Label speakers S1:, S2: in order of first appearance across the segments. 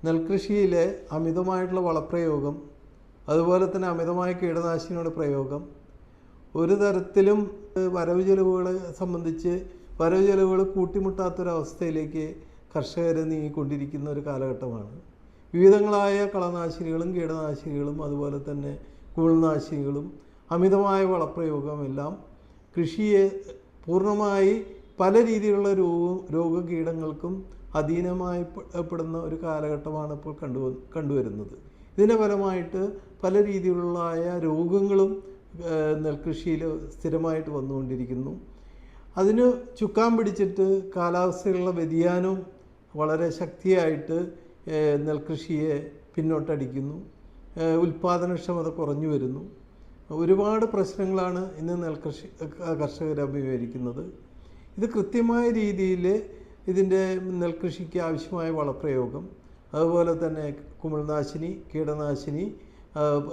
S1: നെൽകൃഷിയിലെ അമിതമായിട്ടുള്ള വളപ്രയോഗം, അതുപോലെ തന്നെ അമിതമായ കീടനാശിനികളുടെ പ്രയോഗം ഒരു തരത്തിലും വരവ് ചെലവുകളെ സംബന്ധിച്ച് വരവ് ചെലവുകൾ കൂട്ടിമുട്ടാത്തൊരവസ്ഥയിലേക്ക് കർഷകർ നീങ്ങിക്കൊണ്ടിരിക്കുന്ന ഒരു കാലഘട്ടമാണ്. വിവിധങ്ങളായ കളനാശിനികളും കീടനാശിനികളും അതുപോലെ തന്നെ കുമിൾനാശിനികളും അമിതമായ വളപ്രയോഗമെല്ലാം കൃഷിയെ പൂർണ്ണമായി പല രീതിയിലുള്ള രോഗകീടങ്ങൾക്കും അധീനമായി പെടുന്ന ഒരു കാലഘട്ടമാണ് ഇപ്പോൾ കണ്ടുവരുന്നത്. ഇതിൻ്റെ ഫലമായിട്ട് പല രീതിയിലുള്ള രോഗങ്ങളും നെൽകൃഷിയിൽ സ്ഥിരമായിട്ട് വന്നുകൊണ്ടിരിക്കുന്നു. അതിന് ചുക്കാൻ പിടിച്ചിട്ട് കാലാവസ്ഥയിലുള്ള വ്യതിയാനവും വളരെ ശക്തിയായിട്ട് നെൽകൃഷിയെ പിന്നോട്ടടിക്കുന്നു. ഉൽപ്പാദനക്ഷമത കുറഞ്ഞു വരുന്നു. ഒരുപാട് പ്രശ്നങ്ങളാണ് ഇന്ന് കർഷകർ അഭിമുഖീകരിക്കുന്നത്. ഇത് കൃത്യമായ രീതിയിൽ ഇതിൻ്റെ നെൽകൃഷിക്ക് ആവശ്യമായ വളപ്രയോഗം, അതുപോലെ തന്നെ കുമിൾനാശിനി, കീടനാശിനി,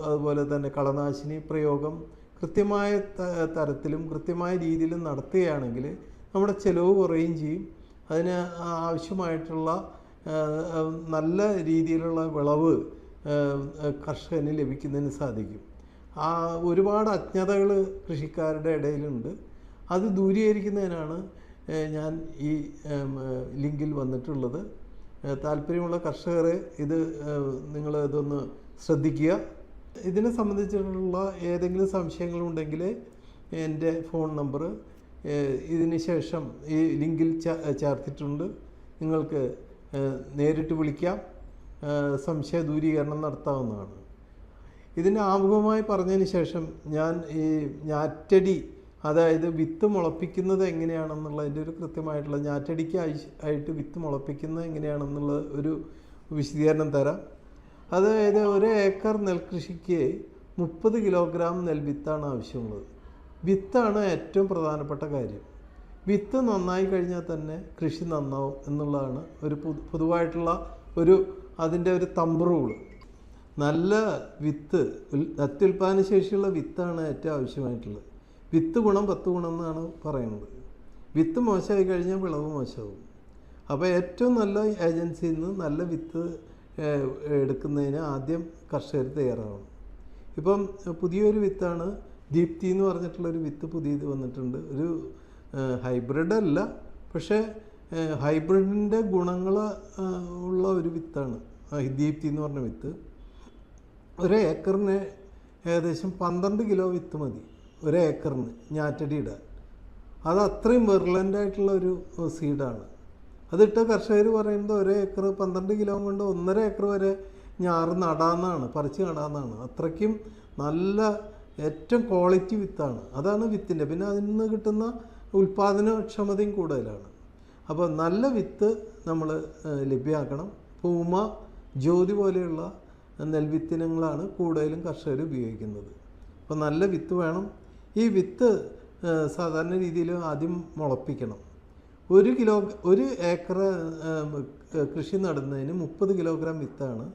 S1: അതുപോലെ തന്നെ കളനാശിനി പ്രയോഗം കൃത്യമായ തരത്തിലും കൃത്യമായ രീതിയിലും നടത്തുകയാണെങ്കിൽ നമ്മുടെ ചിലവ് കുറയുകയും ചെയ്യും. അതിന് ആവശ്യമായിട്ടുള്ള നല്ല രീതിയിലുള്ള വിളവ് കർഷകന് ലഭിക്കുന്നതിന് സാധിക്കും. ഒരുപാട് അജ്ഞതകൾ കൃഷിക്കാരുടെ ഇടയിലുണ്ട്. അത് ദൂരീകരിക്കുന്നതിനാണ് ഞാൻ ഈ ലിങ്കിൽ വന്നിട്ടുള്ളത്. താല്പര്യമുള്ള കർഷകർ നിങ്ങൾ ഇതൊന്ന് ശ്രദ്ധിക്കുക. ഇതിനെ സംബന്ധിച്ചിട്ടുള്ള ഏതെങ്കിലും സംശയങ്ങളുണ്ടെങ്കിൽ എൻ്റെ ഫോൺ നമ്പർ ഇതിന് ശേഷം ഈ ലിങ്കിൽ ചേർത്തിട്ടുണ്ട്. നിങ്ങൾക്ക് നേരിട്ട് വിളിക്കാം, സംശയ ദൂരീകരണം നടത്താവുന്നതാണ്. ഇതിന് ആമുഖമായി പറഞ്ഞതിന് ശേഷം ഞാൻ ഈ ഞാറ്റടി, അതായത് വിത്ത് മുളപ്പിക്കുന്നത് എങ്ങനെയാണെന്നുള്ളതിൻ്റെ ഒരു കൃത്യമായിട്ടുള്ള ഞാറ്റടിക്ക് ആയിട്ട് വിത്ത് മുളപ്പിക്കുന്നത് എങ്ങനെയാണെന്നുള്ള ഒരു വിശദീകരണം തരാം. അതായത് 1 ഏക്കർ നെൽകൃഷിക്ക് 30 കിലോഗ്രാം നെൽവിത്താണ് ആവശ്യമുള്ളത്. വിത്താണ് ഏറ്റവും പ്രധാനപ്പെട്ട കാര്യം. വിത്ത് നന്നായി കഴിഞ്ഞാൽ തന്നെ കൃഷി നന്നാവും എന്നുള്ളതാണ് ഒരു പൊതുവായിട്ടുള്ള അതിൻ്റെ ഒരു തമ്പ് റൂള്. നല്ല വിത്ത്, അത്യുൽപാദന ശേഷിയുള്ള വിത്താണ് ഏറ്റവും ആവശ്യമായിട്ടുള്ളത്. വിത്ത് ഗുണം 10 ഗുണം എന്നാണ് പറയുന്നത്. വിത്ത് മോശമായി കഴിഞ്ഞാൽ വിളവ് മോശമാവും. അപ്പോൾ ഏറ്റവും നല്ല ഏജൻസിയിൽ നിന്ന് നല്ല വിത്ത് എടുക്കുന്നതിന് ആദ്യം കർഷകർ തയ്യാറാവണം. ഇപ്പം പുതിയൊരു വിത്താണ് ദീപ്തി എന്ന് പറഞ്ഞിട്ടുള്ളൊരു വിത്ത് പുതിയത് വന്നിട്ടുണ്ട്. ഒരു ഹൈബ്രിഡ് അല്ല, പക്ഷേ ഹൈബ്രിഡിൻ്റെ ഗുണങ്ങൾ ഉള്ള ഒരു വിത്താണ് ദീപ്തി എന്ന് പറഞ്ഞ വിത്ത്. 1 ഏക്കറിന് ഏകദേശം 12 കിലോ വിത്ത് മതി 1 ഏക്കറിന് ഞാറ്റടി ഇടാൻ. അത് അത്രയും വെർലൻ്റായിട്ടുള്ള ഒരു സീഡാണ്. അതിട്ട കർഷകർ പറയുന്നത് 1 ഏക്കർ 12 കിലോ കൊണ്ട് 1.5 ഏക്കർ വരെ ഞാറ് നടാമെന്നാണ്, പറിച്ച് നടാമെന്നാണ്. അത്രയ്ക്കും നല്ല ഏറ്റവും ക്വാളിറ്റി വിത്താണ്. അതാണ് വിത്തിൻ്റെ. പിന്നെ അതിൽ നിന്ന് കിട്ടുന്ന ഉൽപ്പാദനക്ഷമതയും കൂടുതലാണ്. അപ്പോൾ നല്ല വിത്ത് നമ്മൾ ലഭ്യമാക്കണം. പൂമ, ജ്യോതി പോലെയുള്ള നെൽവിത്തിനങ്ങളാണ് കൂടുതലും കർഷകർ ഉപയോഗിക്കുന്നത്. അപ്പോൾ നല്ല വിത്ത് വേണം. ഈ വിത്ത് സാധാരണ രീതിയിൽ ആദ്യം മുളപ്പിക്കണം. 1 ഏക്കർ കൃഷി നടുന്നതിന് 30 കിലോഗ്രാം വിത്താണ്.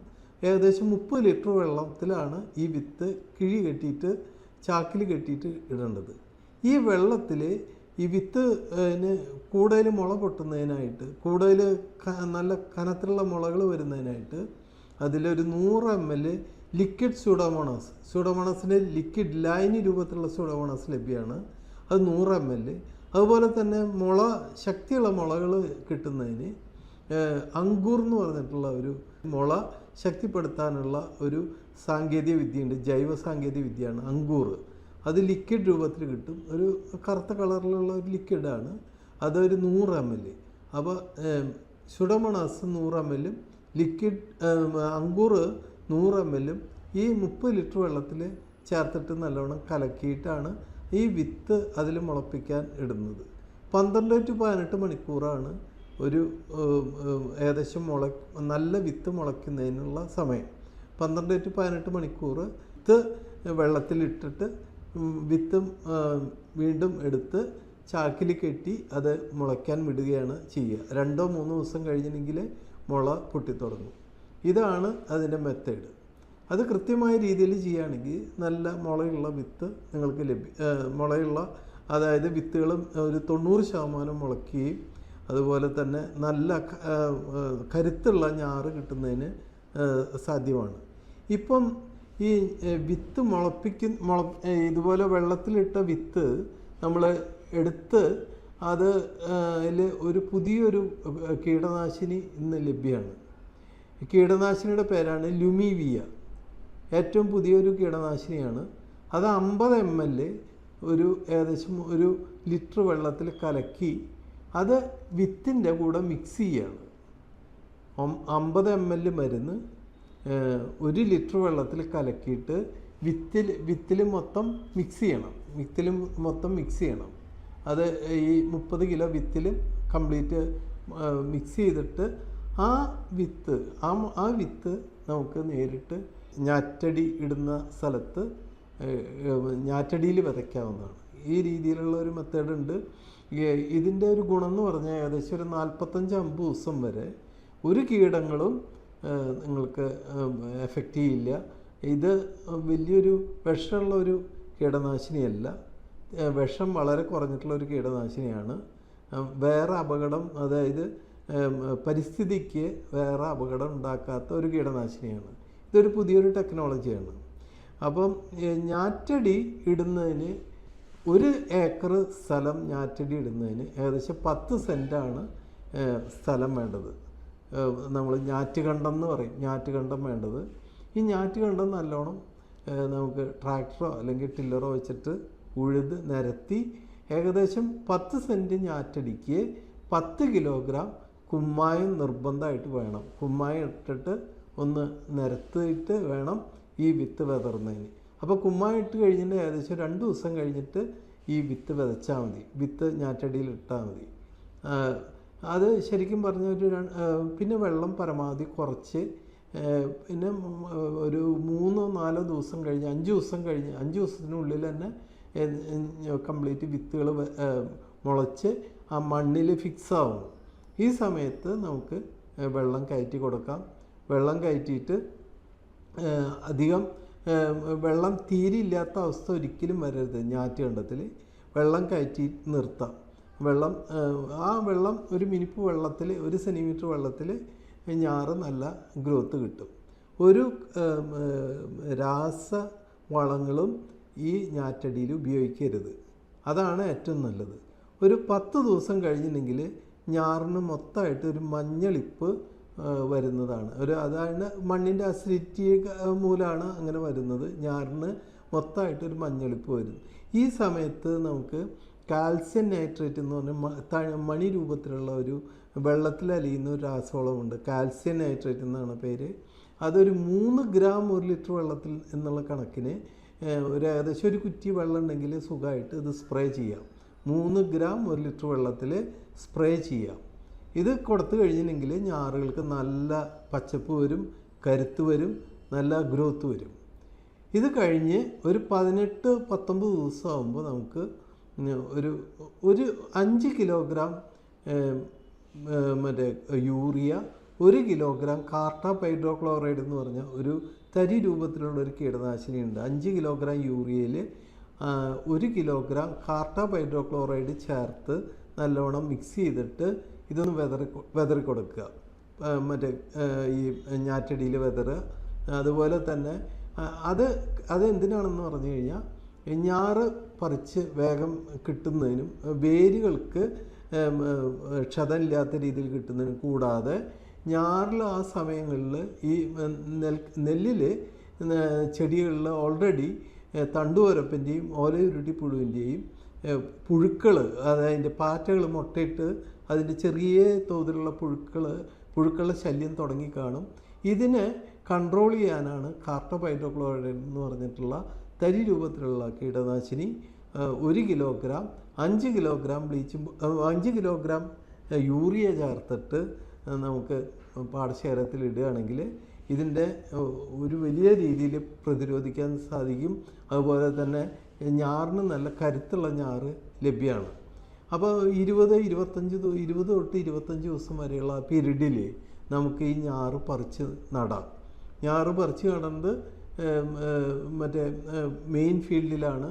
S1: ഏകദേശം 30 ലിറ്റർ വെള്ളത്തിലാണ് ഈ വിത്ത് കിഴി കെട്ടിയിട്ട് ചാക്കിൽ കെട്ടിയിട്ട് ഇടേണ്ടത്. ഈ വെള്ളത്തിൽ ഈ വിത്തിന് കൂടുതൽ മുള പൊട്ടുന്നതിനായിട്ട്, കൂടുതൽ നല്ല കനത്തിലുള്ള മുളകൾ വരുന്നതിനായിട്ട് അതിലൊരു 100 ml ലിക്വിഡ് സ്യൂഡോമോണസിൻ്റെ ലിക്വിഡ് ലൈനി രൂപത്തിലുള്ള സ്യൂഡോമോണസ് ലഭ്യമാണ്. അത് 100 ml. അതുപോലെ തന്നെ ശക്തിയുള്ള മുളകൾ കിട്ടുന്നതിന് അങ്കൂർ എന്ന് പറഞ്ഞിട്ടുള്ള ഒരു മുള ശക്തിപ്പെടുത്താനുള്ള ഒരു സാങ്കേതിക വിദ്യയുണ്ട്. ജൈവ സാങ്കേതിക വിദ്യയാണ് അങ്കൂർ. അത് ലിക്വിഡ് രൂപത്തിൽ കിട്ടും. ഒരു കറുത്ത കളറിലുള്ള ഒരു ലിക്വിഡാണ്. അതൊരു 100 ml. അപ്പോൾ Pseudomonas 100 ml, liquid Ankur 100 ml ഈ 30 ലിറ്റർ വെള്ളത്തിൽ ചേർത്തിട്ട് നല്ലവണ്ണം കലക്കിയിട്ടാണ് ഈ വിത്ത് അതിൽ മുളപ്പിക്കാൻ ഇടുന്നത്. 12 to 18 മണിക്കൂറാണ് ഒരു ഏകദേശം നല്ല വിത്ത് മുളയ്ക്കുന്നതിനുള്ള സമയം. 12 to 18 മണിക്കൂർ വിത്ത് വെള്ളത്തിലിട്ടിട്ട് വിത്ത് വീണ്ടും എടുത്ത് ചാക്കിൽ കെട്ടി അത് മുളയ്ക്കാൻ വിടുകയാണ് ചെയ്യുക. 2-3 ദിവസം കഴിഞ്ഞെങ്കിൽ മുള പൊട്ടിത്തുടങ്ങും. ഇതാണ് അതിൻ്റെ മെത്തേഡ്. അത് കൃത്യമായ രീതിയിൽ ചെയ്യുകയാണെങ്കിൽ നല്ല മുളയുള്ള വിത്ത് നിങ്ങൾക്ക് അതായത് വിത്തുകൾ ഒരു 90% മുളയ്ക്കുകയും അതുപോലെ തന്നെ നല്ല കരുത്തുള്ള ഞാറ് കിട്ടുന്നതിന് സാധ്യമാണ്. ഇപ്പം ഈ വിത്ത് ഇതുപോലെ വെള്ളത്തിലിട്ട വിത്ത് നമ്മൾ എടുത്ത് അതിൽ ഒരു പുതിയൊരു കീടനാശിനി ഇന്ന് ലഭ്യമാണ്. കീടനാശിനിയുടെ പേരാണ് ലുമീവിയ. ഏറ്റവും പുതിയൊരു കീടനാശിനിയാണ്. അത് 50 ml ഏകദേശം 1 ലിറ്റർ വെള്ളത്തിൽ കലക്കി അത് വിത്തിൻ്റെ കൂടെ മിക്സ് ചെയ്യാണ്. 50 ml മരുന്ന് 1 ലിറ്റർ വെള്ളത്തിൽ കലക്കിയിട്ട് വിത്തിൽ മൊത്തം മിക്സ് ചെയ്യണം. അത് ഈ 30 കിലോ വിത്തിൽ കംപ്ലീറ്റ് മിക്സ് ചെയ്തിട്ട് ആ വിത്ത് നമുക്ക് നേരിട്ട് ഞാറ്റടി ഇടുന്ന സ്ഥലത്ത് ഞാറ്റടിയിൽ വിതയ്ക്കാവുന്നതാണ്. ഈ രീതിയിലുള്ള ഒരു മെത്തേഡുണ്ട്. ഇതിൻ്റെ ഒരു ഗുണം എന്ന് പറഞ്ഞാൽ ഏകദേശം ഒരു 45-50 ദിവസം വരെ ഒരു കീടങ്ങളും നിങ്ങൾക്ക് എഫക്റ്റ് ചെയ്യില്ല. ഇത് വലിയൊരു വിഷമുള്ള ഒരു കീടനാശിനിയല്ല. വിഷം വളരെ കുറഞ്ഞിട്ടുള്ള ഒരു കീടനാശിനിയാണ്. വേറെ അപകടം, അതായത് പരിസ്ഥിതിക്ക് വേറെ അപകടം ഉണ്ടാക്കാത്ത ഒരു കീടനാശിനിയാണ്. ഇതൊരു പുതിയൊരു ടെക്നോളജിയാണ്. അപ്പം ഞാറ്റടി ഇടുന്നതിന് 1 ഏക്കർ സ്ഥലം ഞാറ്റടി ഇടുന്നതിന് ഏകദേശം 10 സെൻറ്റാണ് സ്ഥലം വേണ്ടത്. നമ്മൾ ഞാറ്റുകണ്ടം എന്ന് പറയും, ഞാറ്റുകണ്ടം വേണ്ടത്. ഈ ഞാറ്റുകണ്ടം നല്ലോണം നമുക്ക് ട്രാക്ടറോ അല്ലെങ്കിൽ ടില്ലറോ വെച്ചിട്ട് ഉഴുത് നിരത്തി ഏകദേശം 10 സെൻറ്റ് ഞാറ്റടിക്ക് 10 കിലോഗ്രാം കുമ്മായം നിർബന്ധമായിട്ട് വേണം. കുമ്മായം ഇട്ടിട്ട് ഒന്ന് നിരത്തിയിട്ട് വേണം ഈ വിത്ത് വിതറുന്നതിന്. അപ്പോൾ കുമ്മായം ഇട്ട് കഴിഞ്ഞിട്ട് ഏകദേശം 2 ദിവസം കഴിഞ്ഞിട്ട് ഈ വിത്ത് വിതച്ചാൽ മതി, വിത്ത് ഞാറ്റടിയിൽ ഇട്ടാൽ മതി. അത് ശരിക്കും പറഞ്ഞ പിന്നെ വെള്ളം പരമാവധി കുറച്ച്, പിന്നെ ഒരു 3-4 ദിവസം കഴിഞ്ഞ് 5 ദിവസത്തിനുള്ളിൽ തന്നെ കംപ്ലീറ്റ് വിത്തുകൾ മുളച്ച് ആ മണ്ണിൽ ഫിക്സ് ആവും. ഈ സമയത്ത് നമുക്ക് വെള്ളം കയറ്റി കൊടുക്കാം. വെള്ളം കയറ്റിയിട്ട് അധികം വെള്ളം തീരെ ഇല്ലാത്ത അവസ്ഥ ഒരിക്കലും വരരുത്. ഞാറ്റുകണ്ടത്തിൽ വെള്ളം കയറ്റി നിർത്താം. വെള്ളം ഒരു മിനിപ്പ് വെള്ളത്തിൽ 1 സെൻറ്റിമീറ്റർ വെള്ളത്തിൽ ഞാറ് നല്ല ഗ്രോത്ത് കിട്ടും. ഒരു രാസവളങ്ങളും ഈ ഞാറ്റടിയിൽ ഉപയോഗിക്കരുത്. അതാണ് ഏറ്റവും നല്ലത്. ഒരു 10 ദിവസം കഴിഞ്ഞിട്ടുണ്ടെങ്കിൽ ഞാറിന് മൊത്തമായിട്ട് ഒരു മഞ്ഞളിപ്പ് വരുന്നതാണ്. അതാണ് മണ്ണിൻ്റെ അസിഡിറ്റി മൂലമാണ് അങ്ങനെ വരുന്നത്. ഞാറിന് മൊത്തമായിട്ടൊരു മഞ്ഞളിപ്പ് വരും. ഈ സമയത്ത് നമുക്ക് കാൽസ്യം നൈട്രേറ്റ് എന്ന് പറഞ്ഞാൽ മണി രൂപത്തിലുള്ള ഒരു വെള്ളത്തിലലിയുന്ന ഒരു രാസവളമുണ്ട്. കാൽസ്യം നൈട്രേറ്റ് എന്നാണ് പേര്. അതൊരു 3 ഗ്രാം 1 ലിറ്റർ വെള്ളത്തിൽ എന്നുള്ള കണക്കിന് ഏകദേശം ഒരു കുറ്റി വെള്ളം ഉണ്ടെങ്കിൽ സുഖമായിട്ട് ഇത് സ്പ്രേ ചെയ്യാം. 3 ഗ്രാം 1 ലിറ്റർ വെള്ളത്തിൽ സ്പ്രേ ചെയ്യാം. ഇത് കൊടുത്തു കഴിഞ്ഞിട്ടുണ്ടെങ്കിൽ ഞാറുകൾക്ക് നല്ല പച്ചപ്പ് വരും, കരുത്ത് വരും, നല്ല ഗ്രോത്ത് വരും. ഇത് കഴിഞ്ഞ് ഒരു 18-19 ദിവസം ആകുമ്പോൾ നമുക്ക് ഒരു 5 kilogram urea, 1 kilogram cartap hydrochloride എന്ന് പറഞ്ഞാൽ ഒരു തരി രൂപത്തിലുള്ള ഒരു കീടനാശിനിയുണ്ട്. 5 കിലോഗ്രാം യൂറിയയിൽ 1 കിലോഗ്രാം കാർട്ടാപ്പ് ഹൈഡ്രോക്ലോറൈഡ് ചേർത്ത് നല്ലോണം മിക്സ് ചെയ്തിട്ട് ഇതൊന്ന് വെതറി കൊടുക്കുക. ഈ ഞാറ്റടിയിൽ വെതറുക. അതുപോലെ തന്നെ അത് എന്തിനാണെന്ന് പറഞ്ഞു കഴിഞ്ഞാൽ ഞാറ് പറിച്ച് വേഗം കിട്ടുന്നതിനും വേരുകൾക്ക് ക്ഷതമില്ലാത്ത രീതിയിൽ കിട്ടുന്നതിനും, കൂടാതെ ഞാറിൽ ആ സമയങ്ങളിൽ ഈ നെല്ലിൽ ചെടികളിൽ ഓൾറെഡി തണ്ടുവരപ്പിൻ്റെയും ഓലയുരുട്ടി പുഴുവിൻ്റെയും പുഴുക്കൾ, അതിൻ്റെ പാറ്റകൾ മുട്ടയിട്ട് അതിൻ്റെ ചെറിയ തോതിലുള്ള പുഴുക്കളുടെ ശല്യം തുടങ്ങിക്കാണും. ഇതിനെ കൺട്രോൾ ചെയ്യാനാണ് കാർട്ടാപ്പ് ഹൈഡ്രോക്ലോറൈഡ് എന്ന് പറഞ്ഞിട്ടുള്ള തരി രൂപത്തിലുള്ള കീടനാശിനി 1 കിലോഗ്രാം 5 കിലോഗ്രാം 5 കിലോഗ്രാം യൂറിയ ചേർത്തിട്ട് നമുക്ക് പാടശേഖരത്തിൽ ഇടുകയാണെങ്കിൽ ഇതിൻ്റെ ഒരു വലിയ രീതിയിൽ പ്രതിരോധിക്കാൻ സാധിക്കും. അതുപോലെ തന്നെ ഞാറിന് നല്ല കരുത്തുള്ള ഞാറ് ലഭ്യമാണ്. അപ്പോൾ 20 തൊട്ട് 25 ദിവസം വരെയുള്ള പീരീഡിൽ നമുക്ക് ഈ ഞാറ് പറിച്ച് നടാം. ഞാറ് പറിച്ച് നടുന്നത് മെയിൻ ഫീൽഡിലാണ്.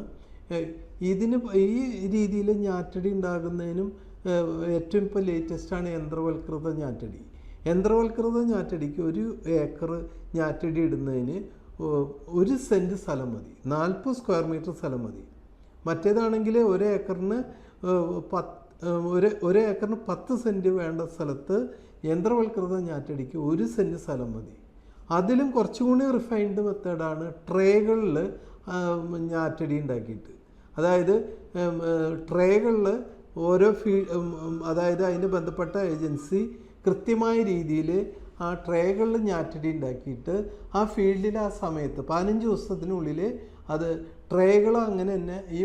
S1: ഈ രീതിയിൽ ഞാറ്റടി ഉണ്ടാകുന്നതിനും ഏറ്റവും ഇപ്പോൾ ലേറ്റസ്റ്റാണ് യന്ത്രവൽകൃത ഞാറ്റടി. യന്ത്രവൽകൃത ഞാറ്റടിക്ക് 1 ഏക്കർ ഞാറ്റടി ഇടുന്നതിന് 1 സെൻറ്റ് സ്ഥലം മതി, 40 സ്ക്വയർ മീറ്റർ സ്ഥലം മതി. മറ്റേതാണെങ്കിൽ 1 ഏക്കറിന് 10 സെൻറ്റ് വേണ്ട സ്ഥലത്ത് യന്ത്രവൽകൃത ഞാറ്റടിക്ക് 1 സെൻറ്റ് സ്ഥലം മതി. അതിലും കുറച്ചുകൂടി റിഫൈൻഡ് മെത്തേഡാണ് ട്രേകളിൽ ഞാറ്റടി ഉണ്ടാക്കിയിട്ട്. അതായത് ട്രേകളിൽ ഓരോ അതായത് അതിന് ബന്ധപ്പെട്ട ഏജൻസി കൃത്യമായ രീതിയിൽ ആ ട്രേകളിൽ ഞാറ്റടി ഉണ്ടാക്കിയിട്ട് ആ ഫീൽഡിൽ ആ സമയത്ത് 15 ദിവസത്തിനുള്ളിൽ അത് ട്രേകൾ അങ്ങനെ തന്നെ ഈ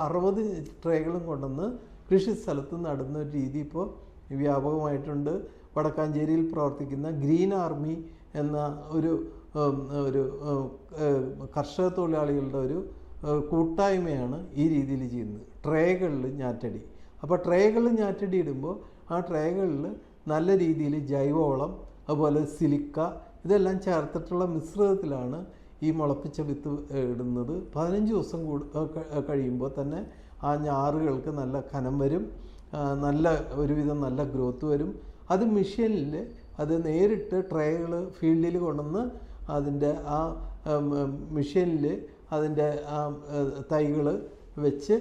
S1: 60 ട്രേകളും കൊണ്ടുവന്ന് കൃഷി സ്ഥലത്ത് നടുന്ന ഒരു രീതി ഇപ്പോൾ വ്യാപകമായിട്ടുണ്ട്. വടക്കാഞ്ചേരിയിൽ പ്രവർത്തിക്കുന്ന ഗ്രീൻ ആർമി എന്ന ഒരു കർഷക തൊഴിലാളികളുടെ ഒരു കൂട്ടായ്മയാണ് ഈ രീതിയിൽ ചെയ്യുന്നത്, ട്രേകളിൽ ഞാറ്റടി. അപ്പോൾ ട്രേകളിൽ ഞാറ്റടി ഇടുമ്പോൾ ആ ട്രേകളിൽ നല്ല രീതിയിൽ ജൈവവളം അതുപോലെ സിലിക്ക ഇതെല്ലാം ചേർത്തിട്ടുള്ള മിശ്രിതത്തിലാണ് ഈ മുളപ്പിച്ച വിത്ത് ഇടുന്നത്. 15 ദിവസം കഴിയുമ്പോൾ തന്നെ ആ ഞാറുകൾക്ക് നല്ല കനം വരും, നല്ല ഒരുവിധം നല്ല ഗ്രോത്ത് വരും. അത് മെഷീനിൽ അത് നേരിട്ട് ട്രേകൾ ഫീൽഡിൽ കൊണ്ടുവന്ന് അതിൻ്റെ ആ മെഷീനിൽ അതിൻ്റെ ആ തൈകൾ വെച്ച്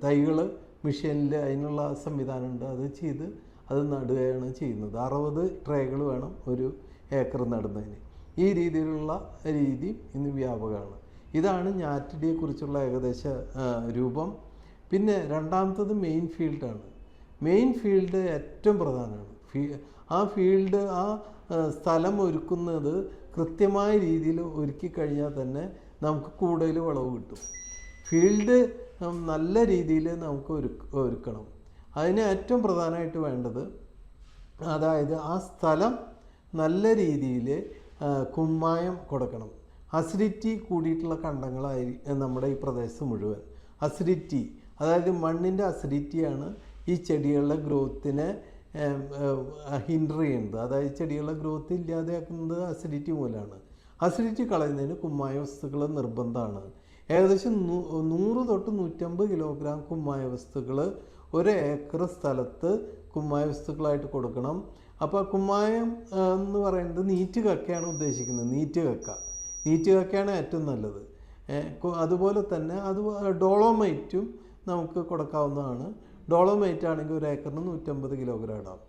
S1: തൈകൾ മെഷീനിൽ അതിനുള്ള സംവിധാനമുണ്ട്, അത് ചെയ്ത് അത് നടുകയാണ് ചെയ്യുന്നത്. 60 ട്രേകൾ വേണം 1 ഏക്കർ നടുന്നതിന്. ഈ രീതിയിലുള്ള രീതി ഇന്ന് വ്യാപകമാണ്. ഇതാണ് ഞാറ്റടിയെക്കുറിച്ചുള്ള ഏകദേശ രൂപം. പിന്നെ രണ്ടാമത്തത് മെയിൻ ഫീൽഡാണ്. മെയിൻ ഫീൽഡ് ഏറ്റവും പ്രധാനമാണ്. ആ ഫീൽഡ് ആ സ്ഥലം ഒരുക്കുന്നത് കൃത്യമായ രീതിയിൽ ഒരുക്കി കഴിഞ്ഞാൽ തന്നെ നമുക്ക് കൂടുതൽ വിളവ് കിട്ടും. ഫീൽഡ് നല്ല രീതിയിൽ നമുക്ക് ഒരുക്കണം. അതിന് ഏറ്റവും പ്രധാനമായിട്ട് വേണ്ടത്, അതായത് ആ സ്ഥലം നല്ല രീതിയിൽ കുമ്മായം കൊടുക്കണം. അസിഡിറ്റി കൂടിയിട്ടുള്ള കണ്ടങ്ങളായി നമ്മുടെ ഈ പ്രദേശത്ത് മുഴുവൻ അസിഡിറ്റി, അതായത് മണ്ണിൻ്റെ അസിഡിറ്റിയാണ് ഈ ചെടികളുടെ ഗ്രോത്തിനെ ഹിൻഡർ ചെയ്യുന്നത്. അതായത് ചെടികളുടെ ഗ്രോത്ത് ഇല്ലാതെയാക്കുന്നത് അസിഡിറ്റി മൂലമാണ്. അസിഡിറ്റി കളയുന്നതിന് കുമ്മായ വസ്തുക്കൾ നിർബന്ധമാണ്. ഏകദേശം 100 തൊട്ട് 150 കിലോഗ്രാം കുമ്മായ വസ്തുക്കൾ 1 ഏക്കർ സ്ഥലത്ത് കുമ്മായ വസ്തുക്കളായിട്ട് കൊടുക്കണം. അപ്പോൾ കുമ്മായം എന്ന് പറയുന്നത് നീറ്റ് കക്കയാണ് ഉദ്ദേശിക്കുന്നത്. നീറ്റ് കക്കയാണ് ഏറ്റവും നല്ലത്. അതുപോലെ തന്നെ ഡോളോമൈറ്റും നമുക്ക് കൊടുക്കാവുന്നതാണ്. ഡോളോമൈറ്റ് ആണെങ്കിൽ 1 ഏക്കറിന് 150 കിലോഗ്രാം ഇടാം.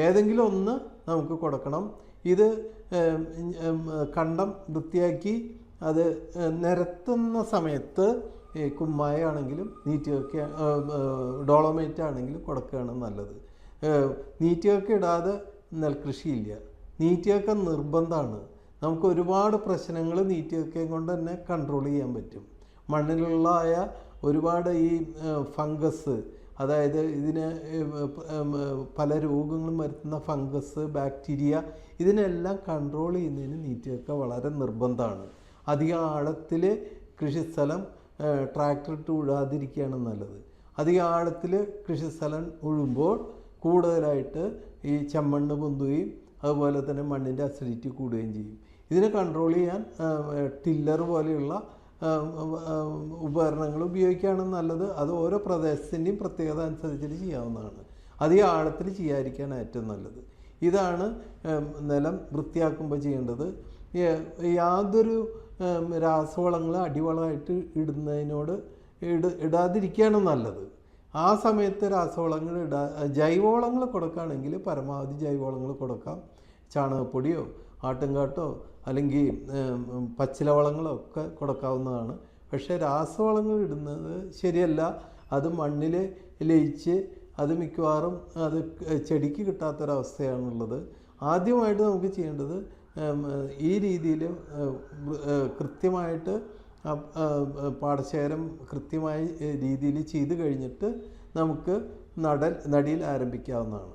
S1: ഏതെങ്കിലും ഒന്ന് നമുക്ക് കൊടുക്കണം. ഇത് കണ്ടം വൃത്തിയാക്കി അത് നിരത്തുന്ന സമയത്ത് കുമ്മായ ആണെങ്കിലും ഡോളോമൈറ്റ് ആണെങ്കിലും കൊടുക്കുകയാണ് നല്ലത്. നീറ്റുകൾക്ക് ഇടാതെ നെൽകൃഷിയില്ല. നീറ്റുകൾക്ക് നിർബന്ധമാണ്. നമുക്ക് ഒരുപാട് പ്രശ്നങ്ങൾ നീറ്റുകൾക്കയും കൊണ്ട് തന്നെ കൺട്രോൾ ചെയ്യാൻ പറ്റും. മണ്ണിലുള്ള ഒരുപാട് ഈ ഫംഗസ്, അതായത് ഇതിന് പല രോഗങ്ങളും വരുത്തുന്ന ഫംഗസ്, ബാക്ടീരിയ, ഇതിനെല്ലാം കൺട്രോൾ ചെയ്യുന്നതിന് നീറ്റുകൾക്ക് വളരെ നിർബന്ധമാണ്. അധികം ആഴത്തിൽ കൃഷിസ്ഥലം ട്രാക്ടർ ഇട്ട് ഉഴാതിരിക്കുകയാണ് നല്ലത്. അധികം ആഴത്തിൽ കൃഷിസ്ഥലം ഉഴുമ്പോൾ കൂടുതലായിട്ട് ഈ ചെമ്മണ്ണ് പൊന്തുകയും അതുപോലെ തന്നെ മണ്ണിൻ്റെ അസിഡിറ്റി കൂടുകയും ചെയ്യും. ഇതിനെ കൺട്രോൾ ചെയ്യാൻ ടില്ലർ പോലെയുള്ള ഉപകരണങ്ങൾ ഉപയോഗിക്കുകയാണ് നല്ലത്. അത് ഓരോ പ്രദേശത്തിൻ്റെയും പ്രത്യേകത അനുസരിച്ചിട്ട് ചെയ്യാവുന്നതാണ്. അധികം ആഴത്തിൽ ചെയ്യാതിരിക്കാൻ ഏറ്റവും നല്ലത്. ഇതാണ് നിലം വൃത്തിയാക്കുമ്പോൾ ചെയ്യേണ്ടത്. യാതൊരു രാസവളങ്ങൾ അടിവളമായിട്ട് ഇടാതിരിക്കുകയാണ് നല്ലത്. ആ സമയത്ത് രാസവളങ്ങൾ ജൈവവളങ്ങൾ കൊടുക്കുകയാണെങ്കിൽ പരമാവധി ജൈവവളങ്ങൾ കൊടുക്കാം. ചാണകപ്പൊടിയോ ആട്ടുംകാട്ടോ അല്ലെങ്കിൽ പച്ചില വളങ്ങളോ ഒക്കെ കൊടുക്കാവുന്നതാണ്. പക്ഷേ രാസവളങ്ങൾ ഇടുന്നത് ശരിയല്ല. അത് മണ്ണിൽ ലയിച്ച് അത് മിക്കവാറും അത് ചെടിക്ക് കിട്ടാത്തൊരവസ്ഥയാണുള്ളത്. ആദ്യമായിട്ട് നമുക്ക് ചെയ്യേണ്ടത് ഈ രീതിയിൽ കൃത്യമായിട്ട് പാടശേഖരം കൃത്യമായ രീതിയിൽ ചെയ്ത് കഴിഞ്ഞിട്ട് നമുക്ക് നടീൽ ആരംഭിക്കാവുന്നതാണ്.